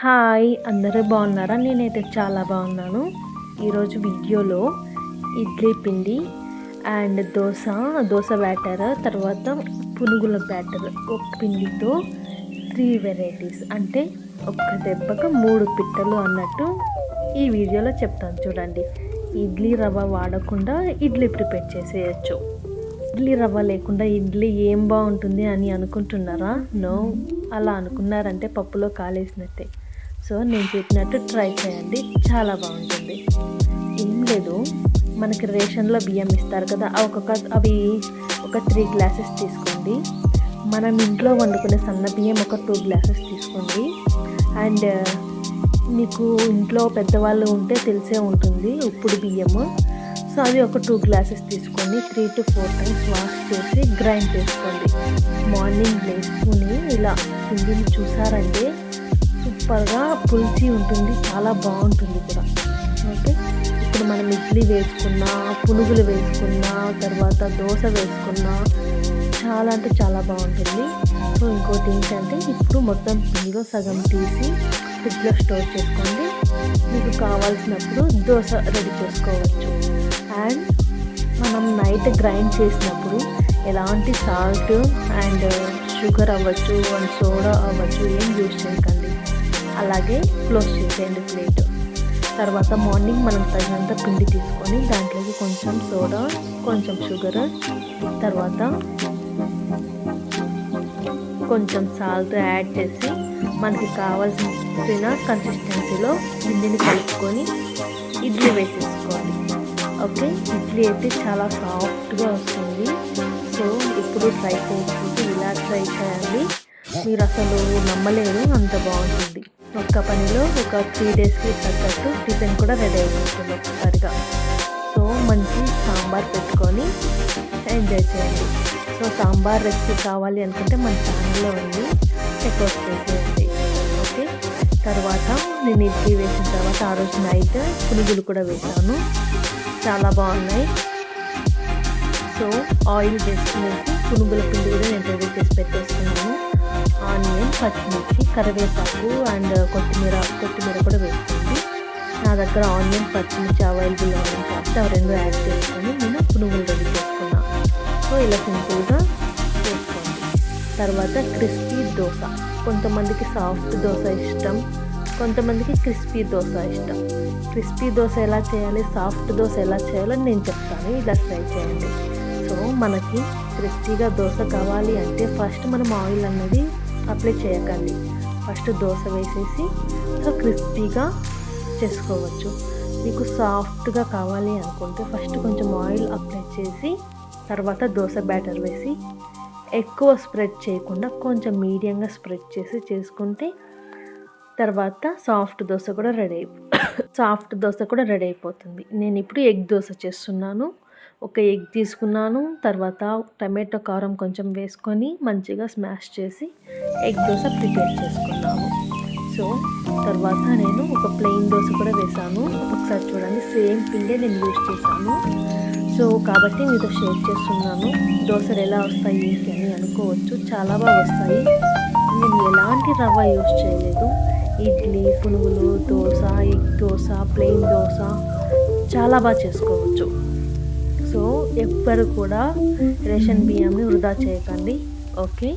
Hi! అందరూ బాగున్నారా? నేనైతే చాలా బాగున్నాను. ఈరోజు వీడియోలో ఇడ్లీ పిండి అండ్ దోశ బ్యాటర్, తర్వాత పునుగుల బ్యాటర్ ఒక పిండితో 3 వెరైటీస్, అంటే ఒక్క దెబ్బకు 3 పిట్టలు అన్నట్టు ఈ వీడియోలో చెప్తాను చూడండి. ఇడ్లీ రవ్వ వాడకుండా ఇడ్లీ ప్రిపేర్ చేసేయచ్చు. ఇడ్లీ రవ్వ లేకుండా ఇడ్లీ ఏం బాగుంటుంది అని అనుకుంటున్నారా? నో, అలా అనుకున్నారంటే పప్పులో కాలేసినట్టే. సో నేను చెప్పినట్టు ట్రై చేయండి, చాలా బాగుంటుంది. ఏం లేదు, మనకి రేషన్లో బియ్యం ఇస్తారు కదా, అవి ఒక 3 గ్లాసెస్ తీసుకోండి. మనం ఇంట్లో వండుకునే సన్న బియ్యం ఒక 2 గ్లాసెస్ తీసుకోండి. అండ్ మీకు ఇంట్లో పెద్దవాళ్ళు ఉంటే తెలిసే ఉంటుంది ఉప్పుడు బియ్యము. సో అది ఒక 2 గ్లాసెస్ తీసుకొని 3 to 4 టైమ్స్ వాష్ చేసి గ్రైండ్ చేసుకోండి. మార్నింగ్ లేసుకుని ఇలా పిండిని చూసారంటే సూపర్గా పులిచి ఉంటుంది, చాలా బాగుంటుంది కూడా. ఓకే, ఇప్పుడు మనం ఇడ్లీ వేసుకున్నా, పునుగులు వేసుకున్నా, తర్వాత దోశ వేసుకున్నా చాలా అంటే చాలా బాగుంటుంది. సో ఇంకోటి ఏంటంటే, ఇప్పుడు మొత్తం పిండిలో సగం తీసి ఫ్రిడ్జ్లో స్టోర్ చేసుకోండి. మీకు కావాల్సినప్పుడు దోశ రెడీ చేసుకోవచ్చు. అండ్ మనం నైట్ గ్రైండ్ చేసినప్పుడు ఎలాంటి సాల్ట్ అండ్ షుగర్ అవ్వచ్చు అండ్ సోడా అవ్వచ్చు ఏం యూజ్ చేయకండి. అలాగే క్లోజ్ చేసేయండి ప్లేట్. తర్వాత మార్నింగ్ మనం తగినంత పిండి తీసుకొని దాంట్లోకి కొంచెం సోడా, కొంచెం షుగర్, తర్వాత కొంచెం సాల్ట్ యాడ్ చేసి మనకి కావాల్సిన కన్సిస్టెన్సీలో పిండిని కలుపుకొని ఇడ్లీ వేసేసుకోవాలి. ఓకే, ఇడ్లీ అయితే చాలా సాఫ్ట్గా వస్తుంది. సో ఇప్పుడు ట్రై చేయకపోతే ఇలా ట్రై చేయండి, మీరు అసలు నమ్మలేరు, అంత బాగుంటుంది. ఒక్క పనిలో ఒక 3 డేస్కి తగ్గట్టు టిఫిన్ కూడా రెడీ అయిపోతుంది ఒక్కసారిగా. సో మంచి సాంబార్ పెట్టుకొని ఎంజాయ్ చేయండి. సో సాంబార్ రెసిపీ కావాలి అనుకుంటే మన ఛానల్లో ఉంది, చెక్అవుట్ చేసేయండి. ఓకే, తర్వాత నేను ఇడ్లీ వేసిన తర్వాత ఆ రోజు నైట్ పునుగులు కూడా వేసాను, చాలా బాగున్నాయి. సో ఆయిల్ వేసుకునేసి పునుగుల పిండి కూడా నేను రెడీ చేసి పెట్టేసుకున్నాను. ఆనియన్, పచ్చిమిర్చి, కరివేపాకు అండ్ కొత్తిమీర కూడా వేసుకోండి. నా దగ్గర ఆనియన్, పచ్చిమిర్చి అవైలబుల్ ఉంది కాబట్టి అవి 2 యాడ్ చేసుకొని నేను పునుగులు రెడీ చేసుకున్నాను. సో ఇలా సింపుల్గా చేసుకోండి. తర్వాత క్రిస్పీ దోశ, కొంతమందికి సాఫ్ట్ దోశ ఇష్టం, కొంతమందికి క్రిస్పీ దోశ ఇష్టం. క్రిస్పీ దోశ ఎలా చేయాలి, సాఫ్ట్ దోశ ఎలా చేయాలో నేను చెప్తాను, ఇలా ట్రై చేయండి. సో మనకి క్రిస్పీగా దోశ కావాలి అంటే ఫస్ట్ మనం ఆయిల్ అన్నది అప్లై చేయకండి, ఫస్ట్ దోశ వేసేసి సో క్రిస్పీగా చేసుకోవచ్చు. మీకు సాఫ్ట్గా కావాలి అనుకుంటే ఫస్ట్ కొంచెం ఆయిల్ అప్లై చేసి తర్వాత దోశ బ్యాటర్ వేసి ఎక్కువ స్ప్రెడ్ చేయకుండా కొంచెం మీడియంగా స్ప్రెడ్ చేసి చేసుకుంటే తర్వాత సాఫ్ట్ దోశ కూడా రెడీ అయిపోతుంది. నేను ఇప్పుడు ఎగ్ దోశ చేస్తున్నాను. ఒక ఎగ్ తీసుకున్నాను, తర్వాత టమాటో కారం కొంచెం వేసుకొని మంచిగా స్మాష్ చేసి ఎగ్ దోశ ప్రిపేర్ చేసుకున్నాను. సో తర్వాత నేను ఒక ప్లెయిన్ దోశ కూడా వేసాను. ఒకసారి చూడండి, సేమ్ పిండే నేను యూజ్ చేశాను. సో కాబట్టి మీతో షేర్ చేస్తున్నాను, దోశలు ఎలా వస్తాయి ఏంటి అని అనుకోవచ్చు, చాలా బాగా వస్తాయి. నేను ఎలాంటి రవ్వ యూజ్ చేయలేదు. ఇడ్లీ, పునుగులు, దోశ, ఎగ్ దోశ, ప్లెయిన్ దోశ చాలా బాగా చేసుకోవచ్చు. సో ఎవ్వరు కూడా రేషన్ బియ్యంని వృధా చేయకండి. ఓకే,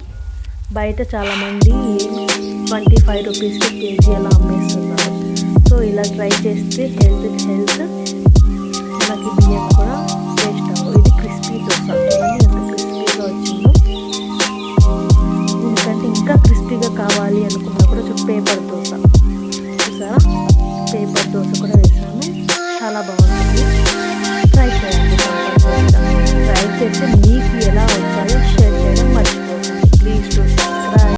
బయట చాలామంది 25 రూపీస్కి కేజీ అలా అమ్మేస్తున్నారు. సో ఇలా ట్రై చేస్తే హెల్త్ మనకి బియ్యం కూడా వేస్ట్ అవ్వదు. ఇది క్రిస్పీ దోశ, చూడండి ఎంత క్రిస్పీగా వచ్చిందో. ఎందుకంటే ఇంకా క్రిస్పీగా కావాలి అనుకున్నా కూడా పేపర్ దోశ చూసారా, పేపర్ దోశ కూడా